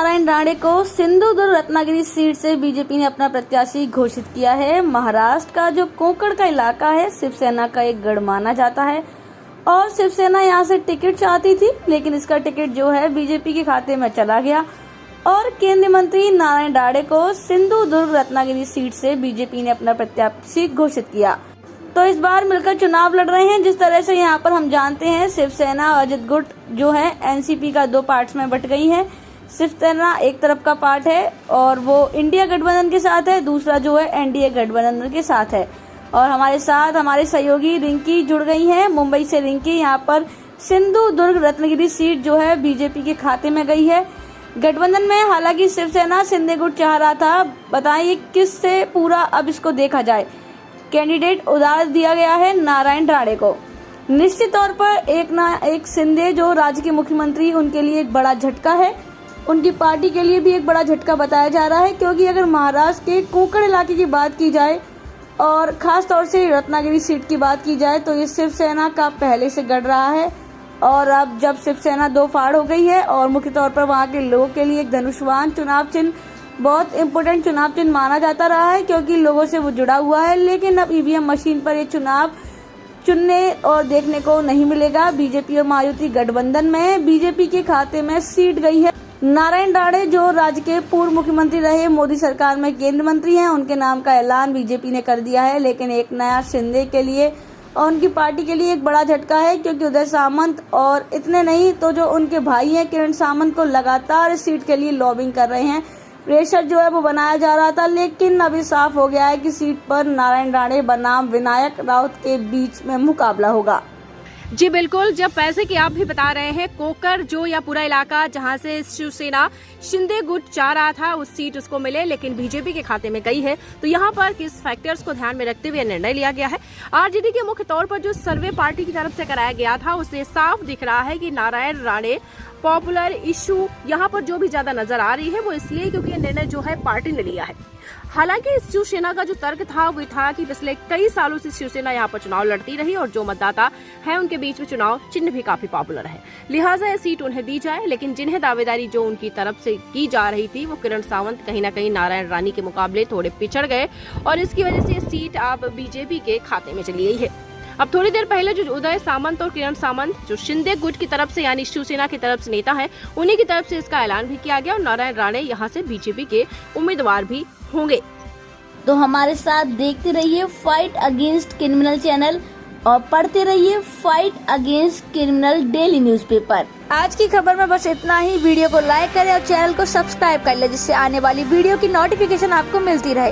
नारायण राणे को सिंधुदुर्ग रत्नागिरी सीट से बीजेपी ने अपना प्रत्याशी घोषित किया है। महाराष्ट्र का जो कोंकण का इलाका है शिवसेना का एक गढ़ माना जाता है और शिवसेना यहां से टिकट चाहती थी, लेकिन इसका टिकट जो है बीजेपी के खाते में चला गया और केंद्रीय मंत्री नारायण राणे को सिंधुदुर्ग रत्नागिरी सीट से बीजेपी ने अपना प्रत्याशी घोषित किया। तो इस बार मिलकर चुनाव लड़ रहे हैं। जिस तरह से यहाँ पर हम जानते हैं शिवसेना और अजित गुट जो है एनसीपी का दो पार्ट्स में बट गई है। शिवसेना एक तरफ का पार्ट है और वो इंडिया गठबंधन के साथ है, दूसरा जो है एनडीए गठबंधन के साथ है। और हमारे साथ हमारे सहयोगी रिंकी जुड़ गई हैं मुंबई से। रिंकी, यहाँ पर सिंधुदुर्ग रत्नागिरी सीट जो है बीजेपी के खाते में गई है गठबंधन में। हालांकि शिवसेना शिंदे गुट चाह रहा था। बताइए किससे पूरा अब इसको देखा जाए। कैंडिडेट उतार दिया गया है नारायण राणे को। निश्चित तौर पर एक शिंदे जो राज्य के मुख्यमंत्री, उनके लिए एक बड़ा झटका है। उनकी पार्टी के लिए भी एक बड़ा झटका बताया जा रहा है, क्योंकि अगर महाराष्ट्र के कोंकण इलाके की बात की जाए और खास तौर से रत्नागिरी सीट की बात की जाए तो ये शिवसेना का पहले से गढ़ रहा है। और अब जब शिवसेना दो फाड़ हो गई है और मुख्य तौर पर वहाँ के लोगों के लिए एक धनुष्वान चुनाव चिन्ह बहुत इम्पोर्टेंट चुनाव चिन्ह माना जाता रहा है, क्योंकि लोगों से वो जुड़ा हुआ है। लेकिन अब ईवीएम मशीन पर ये चुनाव चुनने और देखने को नहीं मिलेगा। बीजेपी और महायुति गठबंधन में बीजेपी के खाते में सीट गई है। नारायण राणे जो राज्य के पूर्व मुख्यमंत्री रहे, मोदी सरकार में केंद्रीय मंत्री हैं, उनके नाम का ऐलान बीजेपी ने कर दिया है। लेकिन एक नया शिंदे के लिए और उनकी पार्टी के लिए एक बड़ा झटका है, क्योंकि उदय सामंत और इतने नहीं तो जो उनके भाई हैं किरण सामंत को लगातार इस सीट के लिए लॉबिंग कर रहे हैं। प्रेशर जो है वो बनाया जा रहा था, लेकिन अभी साफ हो गया है कि सीट पर नारायण राणे बनाम विनायक राउत के बीच में मुकाबला होगा। जी बिल्कुल, जब पैसे की आप भी बता रहे हैं, कोकर जो या पूरा इलाका जहां से शिवसेना शिंदे गुट चाह रहा था उस सीट उसको मिले, लेकिन बीजेपी के खाते में गई है। तो यहां पर किस फैक्टर्स को ध्यान में रखते हुए निर्णय लिया गया है? आरजेडी के मुख्य तौर पर जो सर्वे पार्टी की तरफ से कराया गया था उससे साफ दिख रहा है कि नारायण राणे पॉपुलर इशू यहाँ पर जो भी ज्यादा नजर आ रही है वो इसलिए क्योंकि ये निर्णय जो है पार्टी ने लिया है। हालांकि शिवसेना का जो तर्क था वो था कि पिछले कई सालों से शिवसेना यहाँ पर चुनाव लड़ती रही और जो मतदाता है उनके बीच में चुनाव चिन्ह भी काफी पॉपुलर है, लिहाजा ये सीट उन्हें दी जाए। लेकिन जिन्हें दावेदारी जो उनकी तरफ से की जा रही थी वो किरण सावंत कहीं न कहीं नारायण राणे के मुकाबले थोड़े पिछड़ गए और इसकी वजह से ये सीट अब बीजेपी के खाते में चली गई है। अब थोड़ी देर पहले जो उदय सामंत और किरण सामंत जो शिंदे गुट की तरफ से यानी शिवसेना की तरफ से नेता है, उन्हीं की तरफ से इसका ऐलान भी किया गया और नारायण राणे यहाँ से बीजेपी के उम्मीदवार भी होंगे। तो हमारे साथ देखते रहिए फाइट अगेंस्ट क्रिमिनल चैनल और पढ़ते रहिए fight against criminal daily newspaper. आज की खबर में बस इतना ही। वीडियो को लाइक करें और चैनल को सब्सक्राइब कर ले, जिससे आने वाली वीडियो की नोटिफिकेशन आपको मिलती रहे।